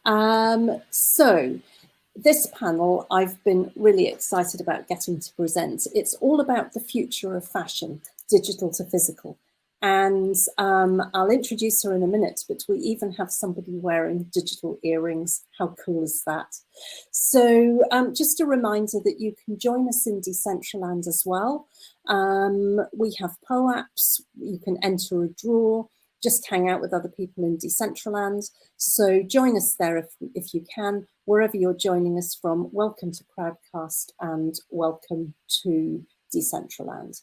So this panel, I've been really excited about getting to present. It's all about the future of fashion, digital to physical. And I'll introduce her in a minute, but we even have somebody wearing digital earrings. How cool is that? So just a reminder that you can join us in Decentraland as well. We have POAPs, you can enter a draw, just hang out with other people in Decentraland. So join us there if you can. Wherever you're joining us from, welcome to Crowdcast and welcome to Decentraland.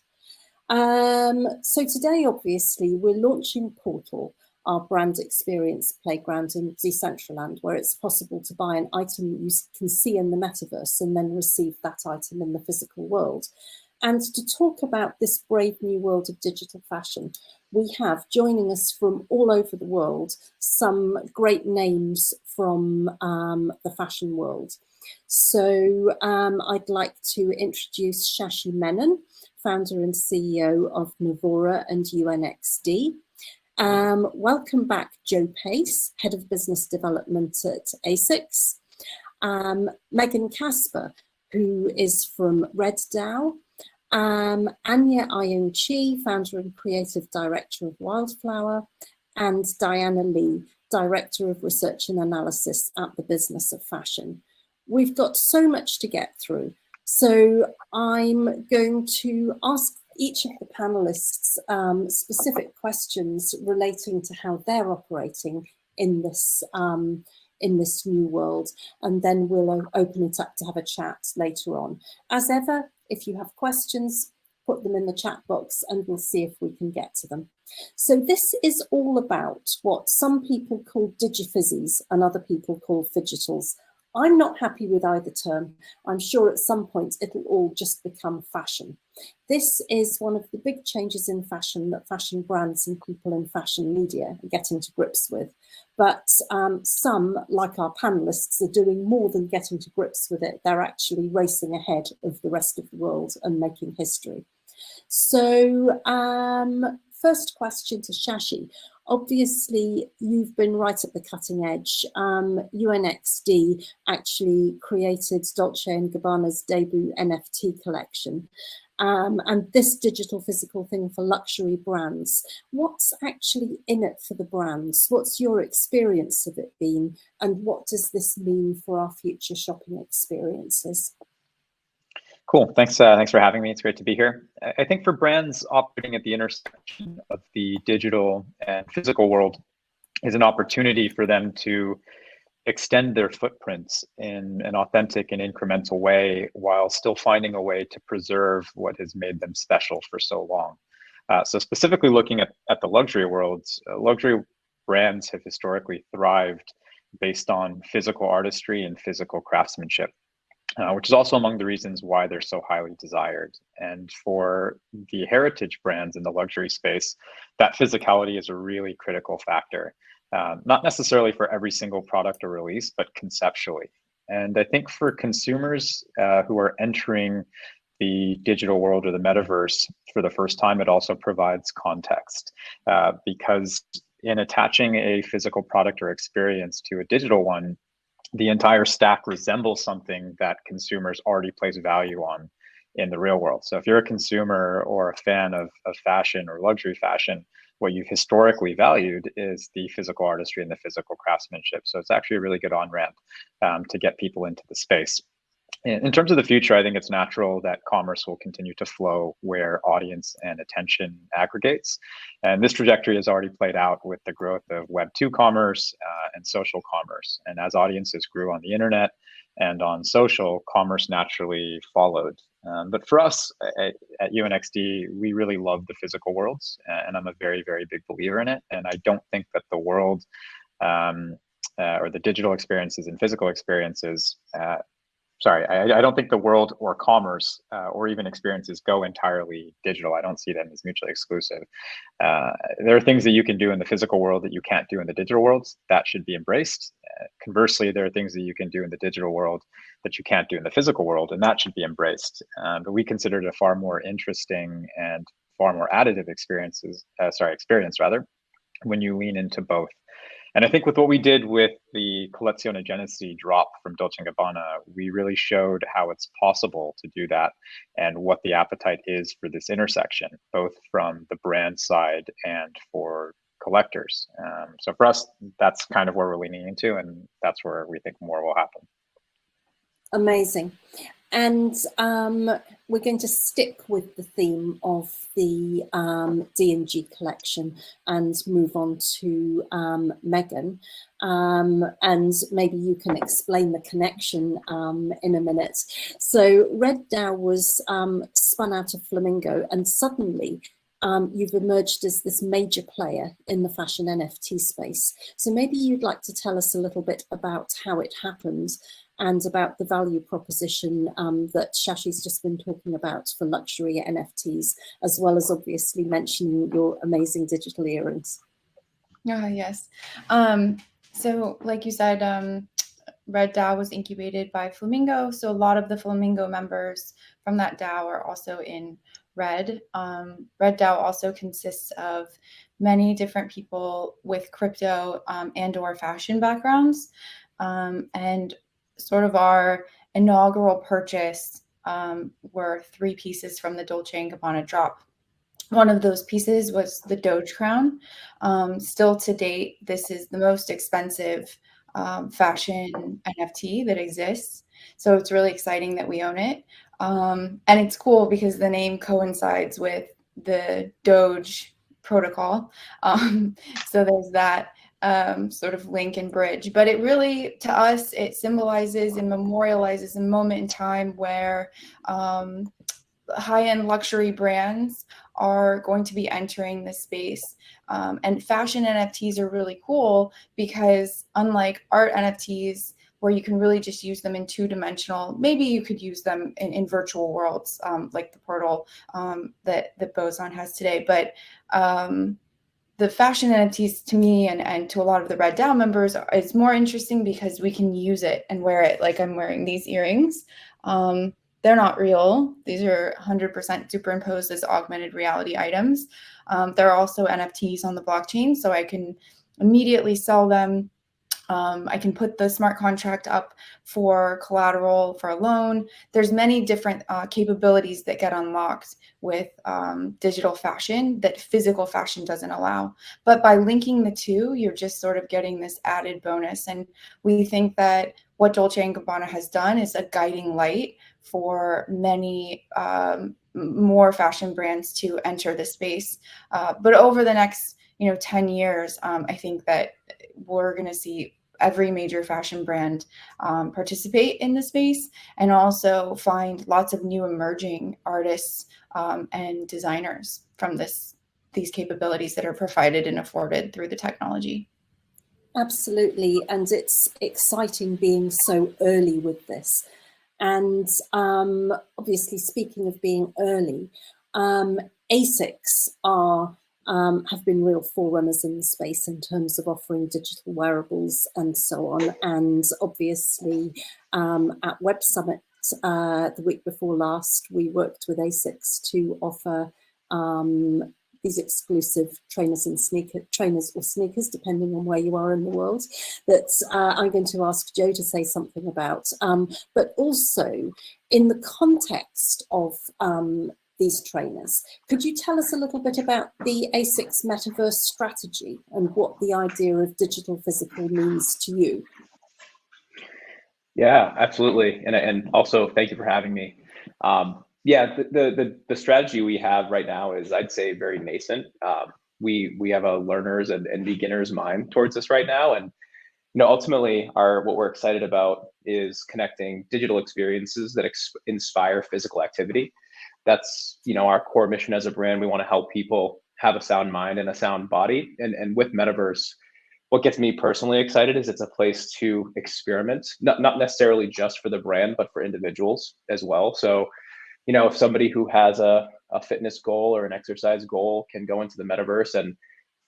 So today, obviously, we're launching Portal, our brand experience playground in Decentraland, where it's possible to buy an item you can see in the metaverse and then receive that item in the physical world. And to talk about this brave new world of digital fashion, we have joining us from all over the world some great names from the fashion world. So I'd like to introduce Shashi Menon, founder and CEO of Nervora and UNXD. Welcome back, Joe Pace, Head of Business Development at ASICS. Megan Kaspar, who is from RedDAO. Anya Ayoung-Chee, founder and creative director of WYLD, and Diana Lee, director of research and analysis at the Business of Fashion. We've got so much to get through. So I'm going to ask each of the panelists specific questions relating to how they're operating in this new world, and then we'll open it up to have a chat later on. As ever, if you have questions, put them in the chat box and we'll see if we can get to them. So this is all about what some people call digifizzies and other people call fidgetals. I'm not happy with either term. I'm sure at some point it'll all just become fashion. This is one of the big changes in fashion that fashion brands and people in fashion media are getting to grips with. But some, like our panelists, are doing more than getting to grips with it. They're actually racing ahead of the rest of the world and making history. So first question to Shashi. Obviously, you've been right at the cutting edge. UNXD actually created Dolce & Gabbana's debut NFT collection. And this digital physical thing for luxury brands. What's actually in it for the brands? What's your experience of it been? And what does this mean for our future shopping experiences? Cool, thanks for having me. It's great to be here. I think for brands operating at the intersection of the digital and physical world is an opportunity for them to extend their footprints in an authentic and incremental way while still finding a way to preserve what has made them special for so long. So specifically looking at the luxury world, luxury brands have historically thrived based on physical artistry and physical craftsmanship. Which is also among the reasons why they're so highly desired. And for the heritage brands in the luxury space, that physicality is a really critical factor, not necessarily for every single product or release, but conceptually. And I think for consumers who are entering the digital world or the metaverse for the first time, it also provides context because in attaching a physical product or experience to a digital one, the entire stack resembles something that consumers already place value on in the real world. So if you're a consumer or a fan of fashion or luxury fashion, what you've historically valued is the physical artistry and the physical craftsmanship. So it's actually a really good on-ramp to get people into the space. In terms of the future, I think it's natural that commerce will continue to flow where audience and attention aggregates. And this trajectory has already played out with the growth of Web 2 commerce and social commerce. And as audiences grew on the internet and on social, commerce naturally followed. But for us at UNXD, we really love the physical worlds, and I'm a very, very big believer in it. And I don't think that the world or the digital experiences and physical experiences I don't think the world or commerce or even experiences go entirely digital. I don't see them as mutually exclusive. There are things that you can do in the physical world that you can't do in the digital world. That should be embraced. Conversely, there are things that you can do in the digital world that you can't do in the physical world, and that should be embraced. But we consider it a far more interesting and far more additive experience when you lean into both. And I think with what we did with the Collezione Genesi drop from Dolce & Gabbana, we really showed how it's possible to do that and what the appetite is for this intersection, both from the brand side and for collectors. So for us, that's kind of where we're leaning into, and that's where we think more will happen. Amazing. And we're going to stick with the theme of the D&G collection and move on to Megan. And maybe you can explain the connection in a minute. So Red DAO was spun out of Flamingo, and suddenly you've emerged as this major player in the fashion NFT space. So maybe you'd like to tell us a little bit about how it happened and about the value proposition that Shashi's just been talking about for luxury NFTs, as well as obviously mentioning your amazing digital earrings. Yes. So like you said, Red DAO was incubated by Flamingo. So a lot of the Flamingo members from that DAO are also in Red. Red DAO also consists of many different people with crypto and or fashion backgrounds. And sort of our inaugural purchase were 3 pieces from the Dolce & Gabbana drop. One of those pieces was the Doge crown. Still to date, this is the most expensive fashion NFT that exists. So it's really exciting that we own it. And it's cool because the name coincides with the Doge protocol. So there's that sort of link and bridge, but it really, to us, it symbolizes and memorializes a moment in time where high-end luxury brands are going to be entering this space. And fashion NFTs are really cool because unlike art NFTs, where you can really just use them in 2-dimensional, maybe you could use them in virtual worlds, like the portal that Boson has today. But the fashion NFTs, to me and to a lot of the Red DAO members, is more interesting because we can use it and wear it. Like I'm wearing these earrings. They're not real. These are 100% superimposed as augmented reality items. There are also NFTs on the blockchain, so I can immediately sell them. I can put the smart contract up for collateral for a loan. There's many different capabilities that get unlocked with digital fashion that physical fashion doesn't allow. But by linking the two, you're just sort of getting this added bonus. And we think that what Dolce & Gabbana has done is a guiding light for many more fashion brands to enter the space. But over the next 10 years, I think that we're going to see every major fashion brand participate in the space and also find lots of new emerging artists and designers from these capabilities that are provided and afforded through the technology. Absolutely, and it's exciting being so early with this. And obviously, speaking of being early, ASICS have been real forerunners in the space in terms of offering digital wearables and so on. And obviously, at Web Summit the week before last, we worked with ASICS to offer these exclusive trainers or sneakers, depending on where you are in the world, that I'm going to ask Joe to say something about. But also, in the context of these trainers, could you tell us a little bit about the ASICS metaverse strategy and what the idea of digital physical means to you? Yeah, absolutely. And also, thank you for having me. Yeah, the strategy we have right now is, I'd say, very nascent. We have a learners and beginners mind towards this right now, and ultimately, what we're excited about is connecting digital experiences that inspire physical activity. That's our core mission as a brand. We want to help people have a sound mind and a sound body, and with Metaverse, what gets me personally excited is it's a place to experiment, not necessarily just for the brand, but for individuals as well. So if somebody who has a fitness goal or an exercise goal can go into the metaverse and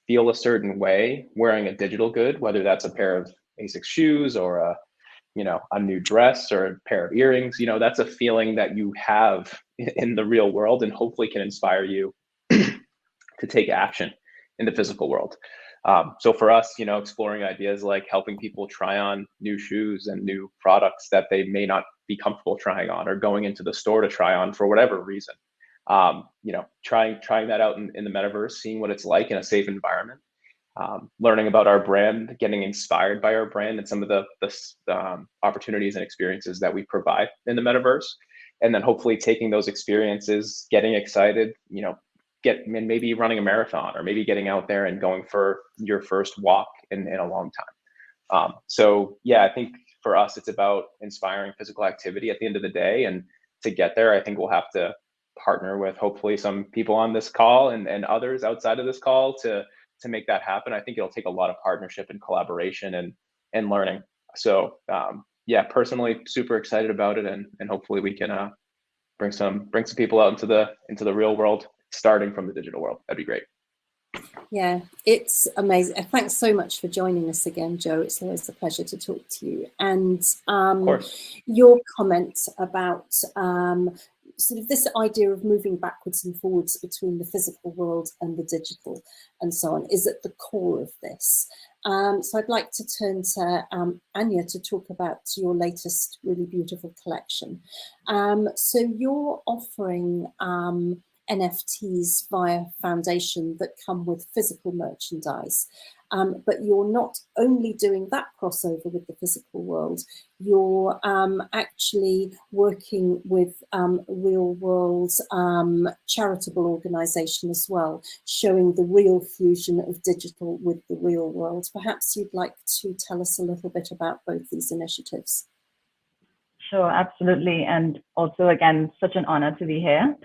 feel a certain way wearing a digital good, whether that's a pair of ASICS shoes or a new dress or a pair of earrings, that's a feeling that you have in the real world and hopefully can inspire you to take action in the physical world. So for us, you know, exploring ideas like helping people try on new shoes and new products that they may not be comfortable trying on, or going into the store to try on for whatever reason. You know, trying that out in the metaverse, seeing what it's like in a safe environment, learning about our brand, getting inspired by our brand and some of the opportunities and experiences that we provide in the metaverse, and then hopefully taking those experiences, getting excited, you know, maybe running a marathon, or maybe getting out there and going for your first walk in a long time. So yeah, I think for us, it's about inspiring physical activity at the end of the day. And to get there, I think we'll have to partner with hopefully some people on this call and others outside of this call to make that happen. I think it'll take a lot of partnership and collaboration and learning. So yeah, personally super excited about it, and hopefully we can bring some people out into the real world, starting from the digital world. That'd be great. Yeah, it's amazing. Thanks so much for joining us again, Joe. It's always a pleasure to talk to you. And your comment about sort of this idea of moving backwards and forwards between the physical world and the digital and so on is at the core of this. So I'd like to turn to Anya to talk about your latest really beautiful collection. So you're offering NFTs via Foundation that come with physical merchandise. But you're not only doing that crossover with the physical world, you're actually working with real world charitable organisation as well, showing the real fusion of digital with the real world. Perhaps you'd like to tell us a little bit about both these initiatives. Sure, absolutely. And also, again, such an honor to be here.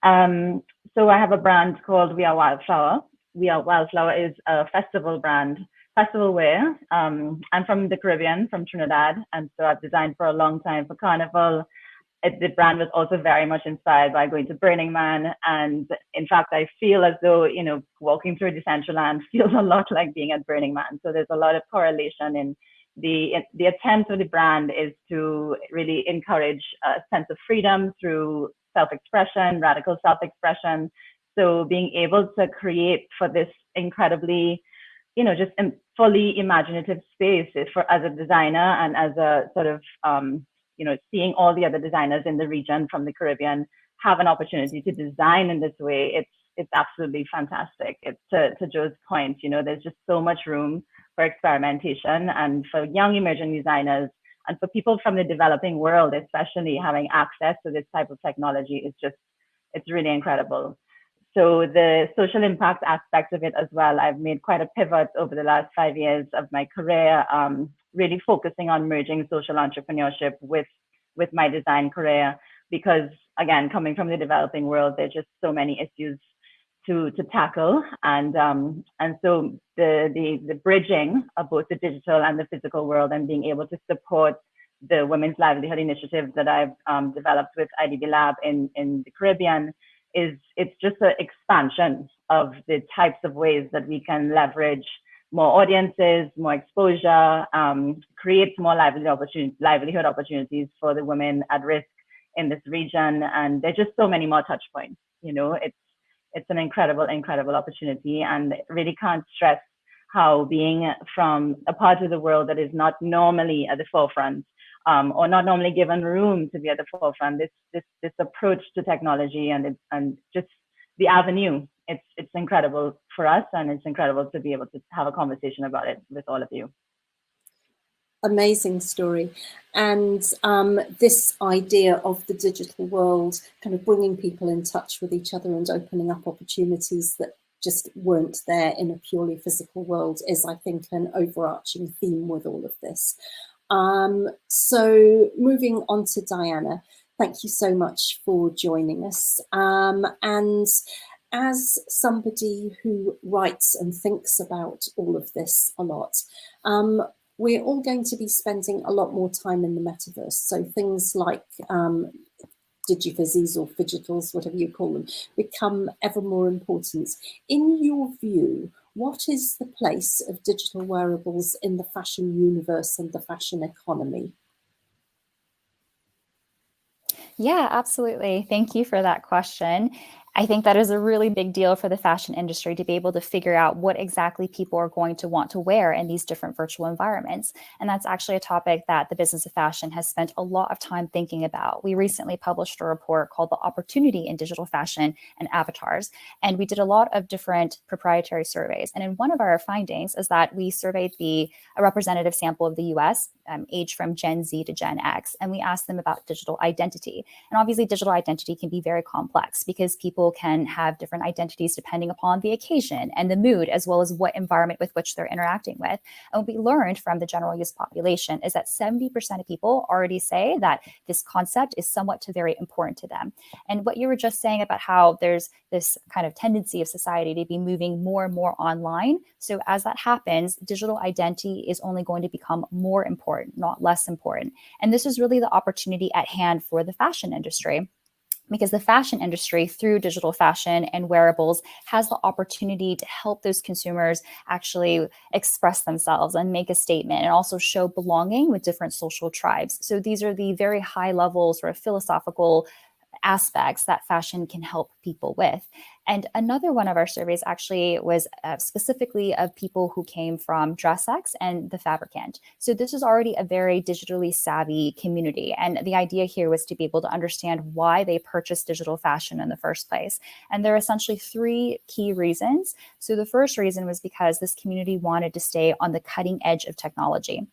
So I have a brand called We Are WYLD. We Are WYLD is a festival brand, festival wear. I'm from the Caribbean, from Trinidad, and so I've designed for a long time for Carnival. The brand was also very much inspired by going to Burning Man, and in fact, I feel as though, you know, walking through Decentraland feels a lot like being at Burning Man. So there's a lot of correlation in the attempt of the brand is to really encourage a sense of freedom through self-expression, radical self-expression. So being able to create for this incredibly, you know, just fully imaginative space as a designer and as a sort of, you know, seeing all the other designers in the region from the Caribbean have an opportunity to design in this way, it's absolutely fantastic. It's to Joe's point, you know, there's just so much room for experimentation, and for young emerging designers and for people from the developing world, especially, having access to this type of technology is just, it's really incredible. So the social impact aspect of it as well, I've made quite a pivot over the last 5 years of my career, really focusing on merging social entrepreneurship with my design career, because again, coming from the developing world, there's just so many issues to tackle, and so the bridging of both the digital and the physical world, and being able to support the Women's Livelihood Initiative that I've developed with IDB Lab in the Caribbean, it's just an expansion of the types of ways that we can leverage more audiences, more exposure, create more livelihood opportunities for the women at risk in this region. And there's just so many more touch points. You know, it's an incredible opportunity, and really can't stress how being from a part of the world that is not normally at the forefront, or not normally given room to be at the forefront, this approach to technology and just the avenue, it's incredible for us, and it's incredible to be able to have a conversation about it with all of you. Amazing story. And this idea of the digital world kind of bringing people in touch with each other and opening up opportunities that just weren't there in a purely physical world is, I think, an overarching theme with all of this. So moving on to Diana, thank you so much for joining us. And as somebody who writes and thinks about all of this a lot, we're all going to be spending a lot more time in the metaverse. So things like digifizzies or fidgetals, whatever you call them, become ever more important. In your view, what is the place of digital wearables in the fashion universe and the fashion economy? Yeah, absolutely. Thank you for that question. I think that is a really big deal for the fashion industry to be able to figure out what exactly people are going to want to wear in these different virtual environments. And that's actually a topic that the business of fashion has spent a lot of time thinking about. We recently published a report called The Opportunity in Digital Fashion and Avatars. And we did a lot of different proprietary surveys. And in one of our findings is that we surveyed a representative sample of the US, aged from Gen Z to Gen X, and we asked them about digital identity. And obviously digital identity can be very complex because people can have different identities depending upon the occasion and the mood, as well as what environment with which they're interacting with. And what we learned from the general use population is that 70% of people already say that this concept is somewhat to very important to them. And what you were just saying about how there's this kind of tendency of society to be moving more and more online. So as that happens, digital identity is only going to become more important, not less important. And this is really the opportunity at hand for the fashion industry, because the fashion industry, through digital fashion and wearables, has the opportunity to help those consumers actually express themselves and make a statement, and also show belonging with different social tribes. So these are the very high level sort of philosophical aspects that fashion can help people with. And another one of our surveys actually was specifically of people who came from DressX and the Fabricant. So this is already a very digitally savvy community. And the idea here was to be able to understand why they purchased digital fashion in the first place. And there are essentially three key reasons. So the first reason was because this community wanted to stay on the cutting edge of technology.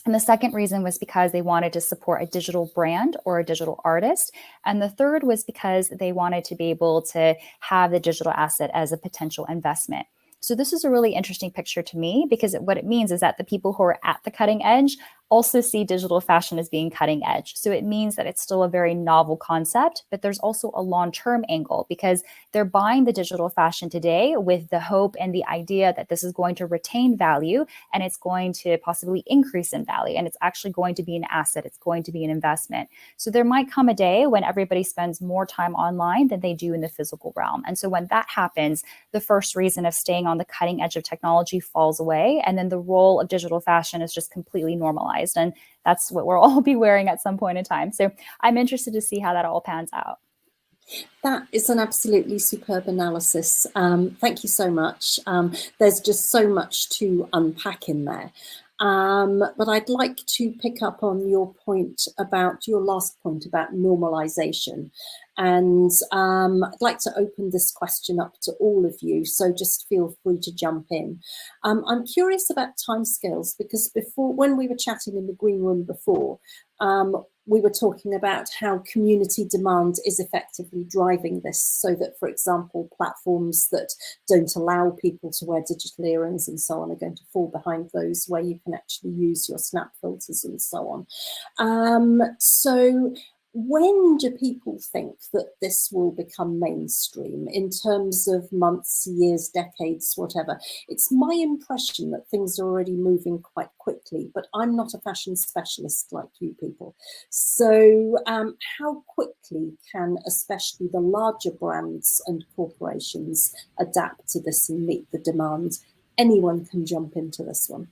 And the second reason was because they wanted to support a digital brand or a digital artist. And the third was because they wanted to be able to have the digital asset as a potential investment. So this is a really interesting picture to me, because what it means is that the people who are at the cutting edge also see digital fashion as being cutting edge. So it means that it's still a very novel concept, but there's also a long-term angle, because they're buying the digital fashion today with the hope and the idea that this is going to retain value and it's going to possibly increase in value, and it's actually going to be an asset, it's going to be an investment. So there might come a day when everybody spends more time online than they do in the physical realm. And so when that happens, the first reason of staying on the cutting edge of technology falls away, and then the role of digital fashion is just completely normalized. And that's what we'll all be wearing at some point in time. So I'm interested to see how that all pans out. That is an absolutely superb analysis. Thank you so much. There's just so much to unpack in there. But I'd like to pick up on your last point about normalization. And I'd like to open this question up to all of you, so just feel free to jump in. I'm curious about timescales, because when we were chatting in the green room before, we were talking about how community demand is effectively driving this, so that, for example, platforms that don't allow people to wear digital earrings and so on are going to fall behind those where you can actually use your snap filters and so on. So when do people think that this will become mainstream, in terms of months, years, decades, whatever? It's my impression that things are already moving quite quickly, but I'm not a fashion specialist like you people. So how quickly can especially the larger brands and corporations adapt to this and meet the demand? Anyone can jump into this one.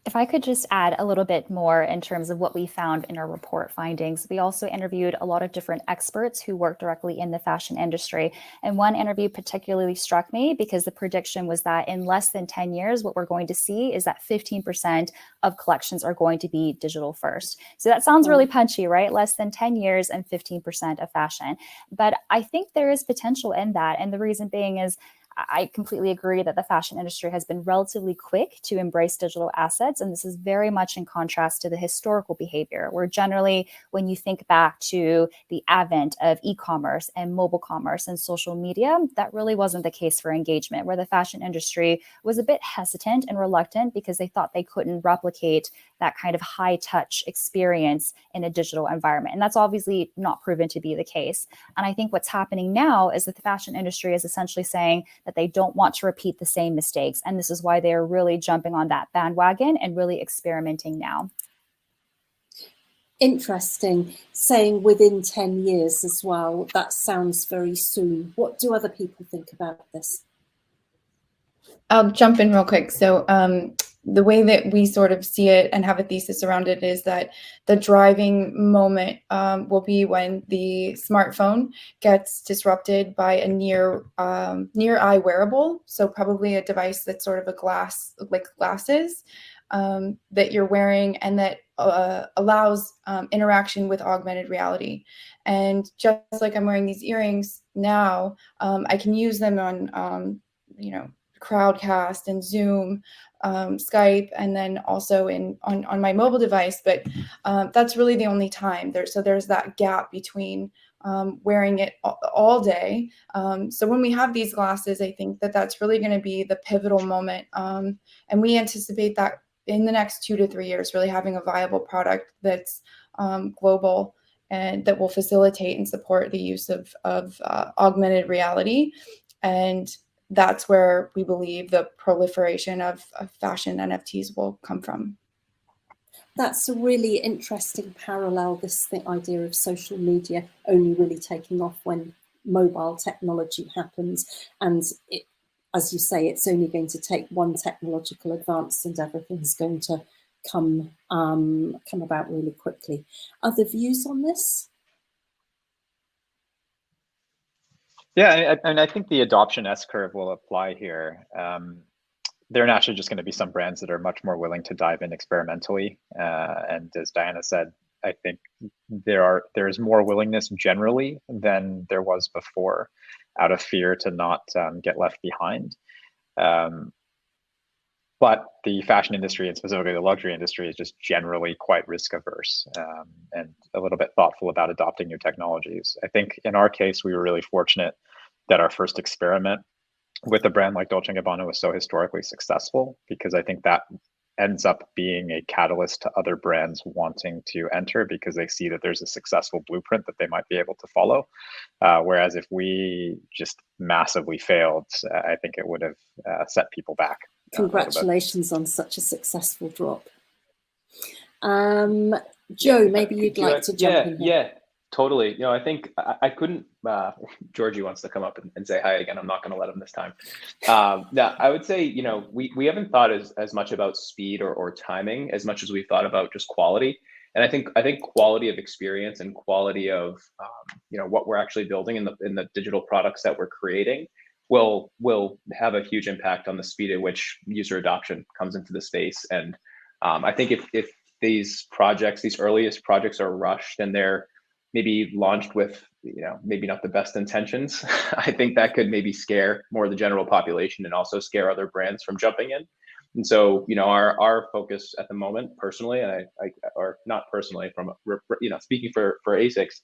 If I could just add a little bit more in terms of what we found in our report findings. We also interviewed a lot of different experts who work directly in the fashion industry. And one interview particularly struck me, because the prediction was that in less than 10 years, what we're going to see is that 15% of collections are going to be digital first. So that sounds really punchy, right? Less than 10 years and 15% of fashion. But I think there is potential in that. And the reason being is, I completely agree that the fashion industry has been relatively quick to embrace digital assets. And this is very much in contrast to the historical behavior, where generally, when you think back to the advent of e-commerce and mobile commerce and social media, that really wasn't the case for engagement, where the fashion industry was a bit hesitant and reluctant because they thought they couldn't replicate that kind of high touch experience in a digital environment. And that's obviously not proven to be the case. And I think what's happening now is that the fashion industry is essentially saying that they don't want to repeat the same mistakes. And this is why they're really jumping on that bandwagon and really experimenting now. Interesting. Saying within 10 years as well. That sounds very soon. What do other people think about this? I'll jump in real quick. So the way that we sort of see it and have a thesis around it is that the driving moment will be when the smartphone gets disrupted by a near eye wearable. So probably a device that's sort of a glass, like glasses that you're wearing, and that allows interaction with augmented reality. And just like I'm wearing these earrings now, I can use them on, Crowdcast and Zoom, Skype, and then also on my mobile device. But that's really the only time so there's that gap between wearing it all day. So when we have these glasses, I think that's really going to be the pivotal moment. And we anticipate that in the next 2 to 3 years, really having a viable product that's global and that will facilitate and support the use of augmented reality. And that's where we believe the proliferation of fashion NFTs will come from. That's a really interesting parallel, this idea of social media only really taking off when mobile technology happens. And as you say, it's only going to take one technological advance and everything's going to come about really quickly. Other views on this? Yeah, I think the adoption S-curve will apply here. There are naturally just going to be some brands that are much more willing to dive in experimentally. And as Diana said, I think there is more willingness generally than there was before, out of fear to not get left behind. But the fashion industry, and specifically the luxury industry, is just generally quite risk averse and a little bit thoughtful about adopting new technologies. I think in our case, we were really fortunate that our first experiment with a brand like Dolce & Gabbana was so historically successful, because I think that ends up being a catalyst to other brands wanting to enter, because they see that there's a successful blueprint that they might be able to follow. Whereas if we just massively failed, I think it would have set people back. Congratulations on such a successful drop. Joe, maybe you'd like to jump in here. Yeah, totally. I think I couldn't, Georgie wants to come up and say hi again. I'm not going to let him this time. I would say, we haven't thought as much about speed or timing as much as we've thought about just quality. And I think quality of experience and quality of, what we're actually building in the digital products that we're creating will have a huge impact on the speed at which user adoption comes into the space. And I think if these earliest projects are rushed and they're maybe launched with, maybe not the best intentions, I think that could maybe scare more of the general population and also scare other brands from jumping in. And so, our focus at the moment, personally, and or not personally, from speaking for ASICS,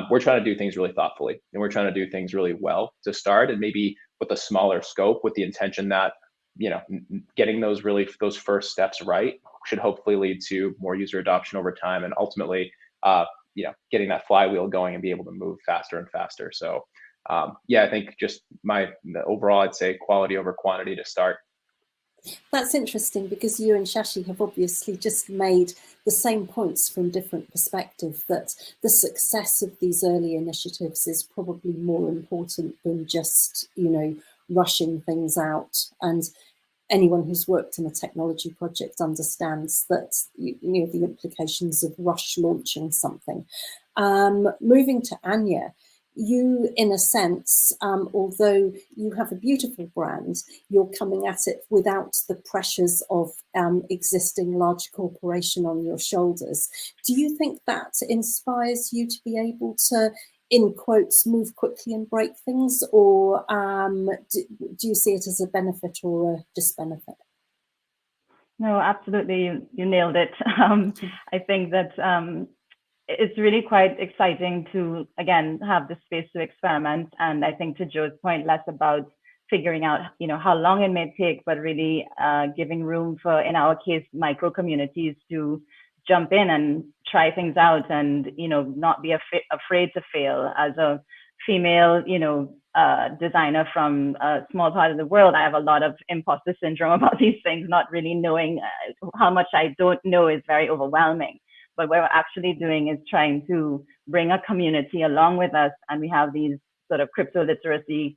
we're trying to do things really thoughtfully, and we're trying to do things really well to start, and maybe with a smaller scope, with the intention that getting those first steps right should hopefully lead to more user adoption over time, and ultimately getting that flywheel going and be able to move faster and faster. So I think just overall, I'd say quality over quantity to start. That's interesting, because you and Shashi have obviously just made the same points from different perspectives, that the success of these early initiatives is probably more important than just, rushing things out. And anyone who's worked in a technology project understands that, the implications of rush launching something. Moving to Anya, you, in a sense, although you have a beautiful brand, you're coming at it without the pressures of existing large corporation on your shoulders. Do you think that inspires you to be able to, in quotes, move quickly and break things, or do you see it as a benefit or a disbenefit? No, absolutely. You nailed it. I think that it's really quite exciting to, again, have the space to experiment. And I think, to Joe's point, less about figuring out, how long it may take, but really giving room for, in our case, micro communities to jump in and try things out, and, not be afraid to fail. As a female, designer from a small part of the world, I have a lot of imposter syndrome about these things, not really knowing how much I don't know is very overwhelming. But what we're actually doing is trying to bring a community along with us. And we have these sort of crypto literacy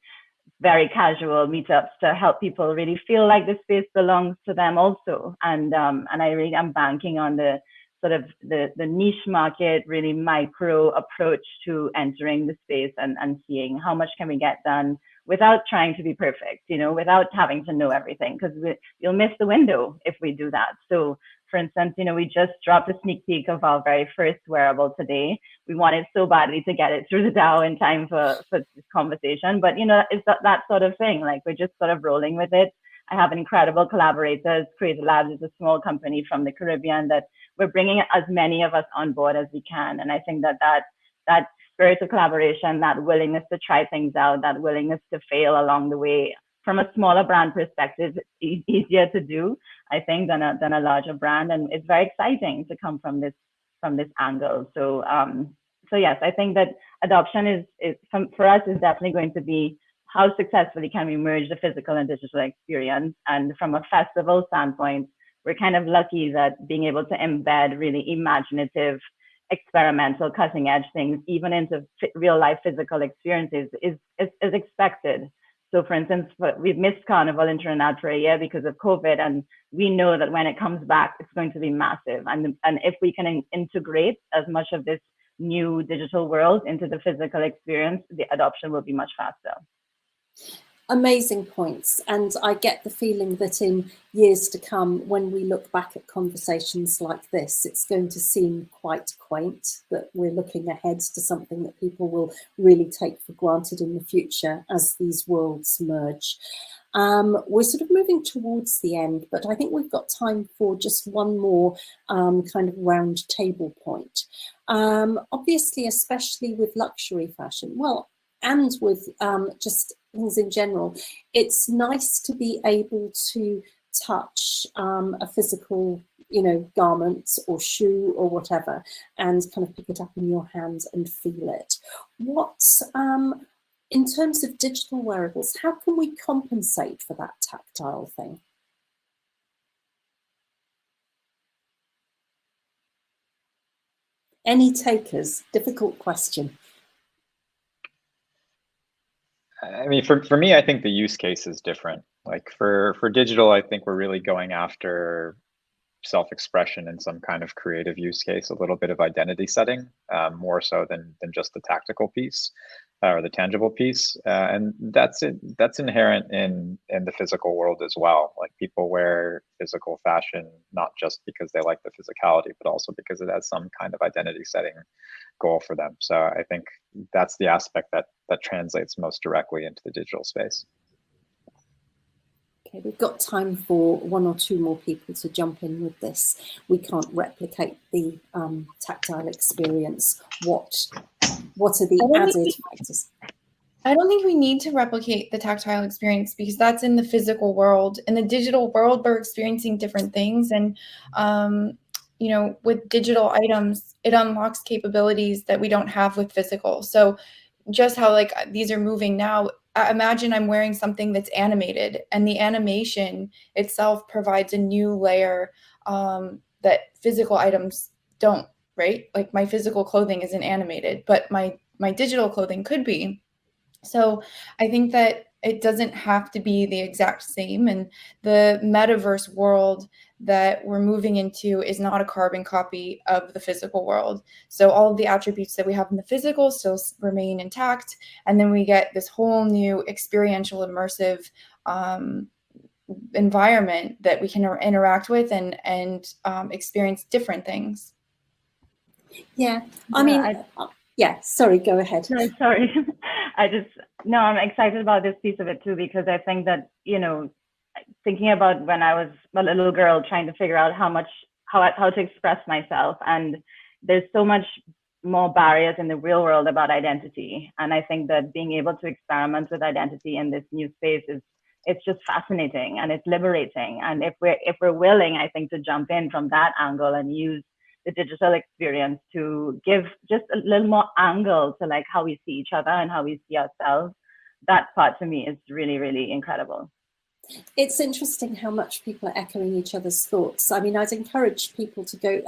very casual meetups to help people really feel like the space belongs to them also. And I really am banking on the sort of the niche market, really micro approach to entering the space and seeing how much can we get done without trying to be perfect, you know, without having to know everything, because you'll miss the window if we do that. So for instance, you know, we just dropped a sneak peek of our very first wearable today. We wanted so badly to get it through the DAO in time for this conversation, but you know, it's that sort of thing. Like, we're just sort of rolling with it. I have incredible collaborators. Creative Labs is a small company from the Caribbean that we're bringing as many of us on board as we can. And I think that spirit of collaboration, that willingness to try things out, that willingness to fail along the way, from a smaller brand perspective, it's easier to do, I think, than a larger brand. And it's very exciting to come from this angle. So yes, I think that adoption for us is definitely going to be how successfully can we merge the physical and digital experience. And from a festival standpoint, we're kind of lucky that being able to embed really imaginative, experimental, cutting edge things even into real life physical experiences is expected. So for instance, we've missed Carnival in Trinidad for a year because of COVID, and we know that when it comes back, it's going to be massive. And if we can integrate as much of this new digital world into the physical experience, the adoption will be much faster. Amazing points. And I get the feeling that in years to come, when we look back at conversations like this, it's going to seem quite quaint that we're looking ahead to something that people will really take for granted in the future as these worlds merge. We're sort of moving towards the end, but I think we've got time for just one more kind of round table point. Obviously, especially with luxury fashion, well, and with just things in general, it's nice to be able to touch a physical, you know, garment or shoe or whatever, and kind of pick it up in your hands and feel it. What, in terms of digital wearables, how can we compensate for that tactile thing? Any takers? Difficult question. I mean, for me, I think the use case is different. Like for digital, I think we're really going after self-expression in some kind of creative use case, a little bit of identity setting, more so than just the tactical piece or the tangible piece. And that's inherent in the physical world as well. Like, people wear physical fashion not just because they like the physicality, but also because it has some kind of identity setting goal for them. So I think that's the aspect that translates most directly into the digital space. Okay, we've got time for one or two more people to jump in with this. We can't replicate the tactile experience. What are the added factors? I don't think we need to replicate the tactile experience because that's in the physical world. In the digital world, we're experiencing different things. And, you know, with digital items, it unlocks capabilities that we don't have with physical. So just how like these are moving now, imagine I'm wearing something that's animated, and the animation itself provides a new layer that physical items don't, right? Like, my physical clothing isn't animated, but my digital clothing could be. So I think that it doesn't have to be the exact same, and the metaverse world that we're moving into is not a carbon copy of the physical world. So all of the attributes that we have in the physical still remain intact, and then we get this whole new experiential, immersive environment that we can interact with and experience different things. Yeah, I mean, yeah, sorry, go ahead. No, sorry. I'm excited about this piece of it too, because I think that, you know, thinking about when I was a little girl trying to figure out how to express myself, and there's so much more barriers in the real world about identity. And I think that being able to experiment with identity in this new space it's just fascinating and it's liberating. And if we're willing, I think, to jump in from that angle and use the digital experience to give just a little more angle to like how we see each other and how we see ourselves, that part to me is really, really incredible. It's interesting how much people are echoing each other's thoughts. I mean, I'd encourage people to go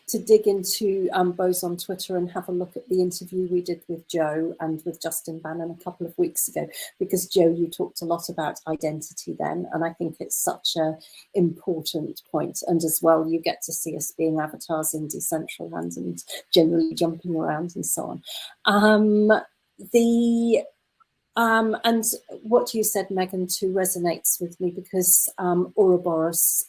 to dig into Boson Twitter and have a look at the interview we did with Joe and with Justin Bannon a couple of weeks ago, because Joe, you talked a lot about identity then, and I think it's such a important point. And as well, you get to see us being avatars in Decentraland and generally jumping around and so on. And what you said, Megan, too resonates with me, because Ouroboros,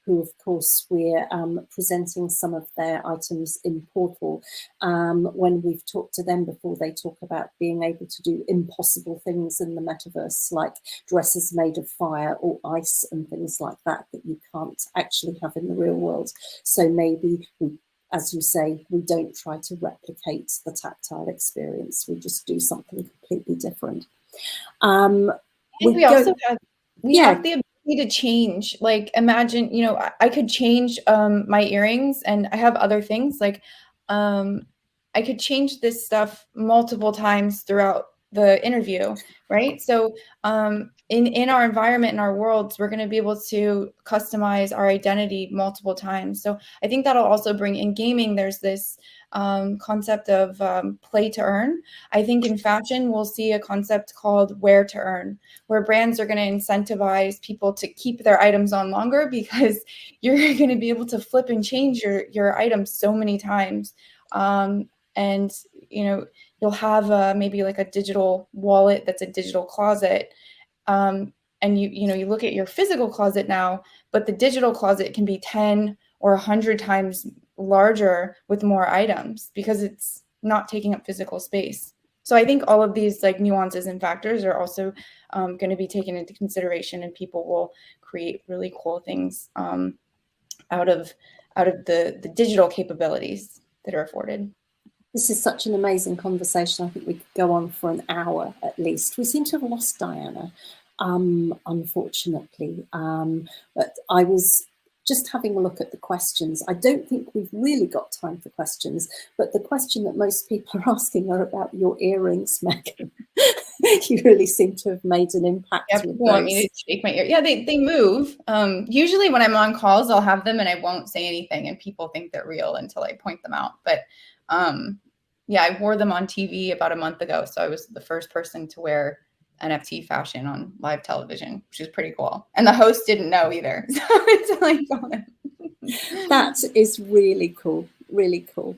who of course we're presenting some of their items in Portal, when we've talked to them before, they talk about being able to do impossible things in the metaverse, like dresses made of fire or ice and things like that, that you can't actually have in the real world. So maybe we, as you say, we don't try to replicate the tactile experience. We just do something completely different. We also have, have the ability to change. Like, imagine, you know, I could change my earrings, and I have other things. Like, I could change this stuff multiple times throughout the interview, right? So in our environment, in our worlds, we're going to be able to customize our identity multiple times. So I think that'll also bring, in gaming, there's this concept of play to earn. I think in fashion, we'll see a concept called wear to earn, where brands are going to incentivize people to keep their items on longer, because you're going to be able to flip and change your items so many times. And, you know, you'll have maybe like a digital wallet that's a digital closet. And you look at your physical closet now, but the digital closet can be 10 or 100 times larger with more items, because it's not taking up physical space. So I think all of these like nuances and factors are also going to be taken into consideration, and people will create really cool things out of the digital capabilities that are afforded. This is such an amazing conversation. I think we could go on for an hour at least. We seem to have lost Diana, unfortunately. But I was just having a look at the questions. I don't think we've really got time for questions, but the question that most people are asking are about your earrings, Megan. You really seem to have made an impact. Yeah, people want me to shake my ear. Yeah, they move. Usually when I'm on calls, I'll have them and I won't say anything, and people think they're real until I point them out. But yeah, I wore them on TV about a month ago. So I was the first person to wear NFT fashion on live television, which is pretty cool. And the host didn't know either. So it's like, that is really cool. Really cool.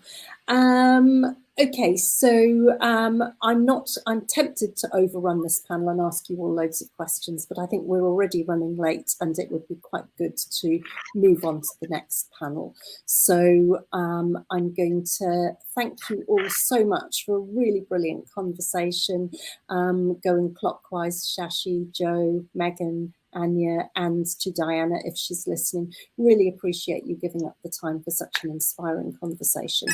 Okay, so I'm tempted to overrun this panel and ask you all loads of questions, but I think we're already running late and it would be quite good to move on to the next panel. So I'm going to thank you all so much for a really brilliant conversation, going clockwise, Shashi, Joe, Megan, Anya, and to Diana, if she's listening. Really appreciate you giving up the time for such an inspiring conversation.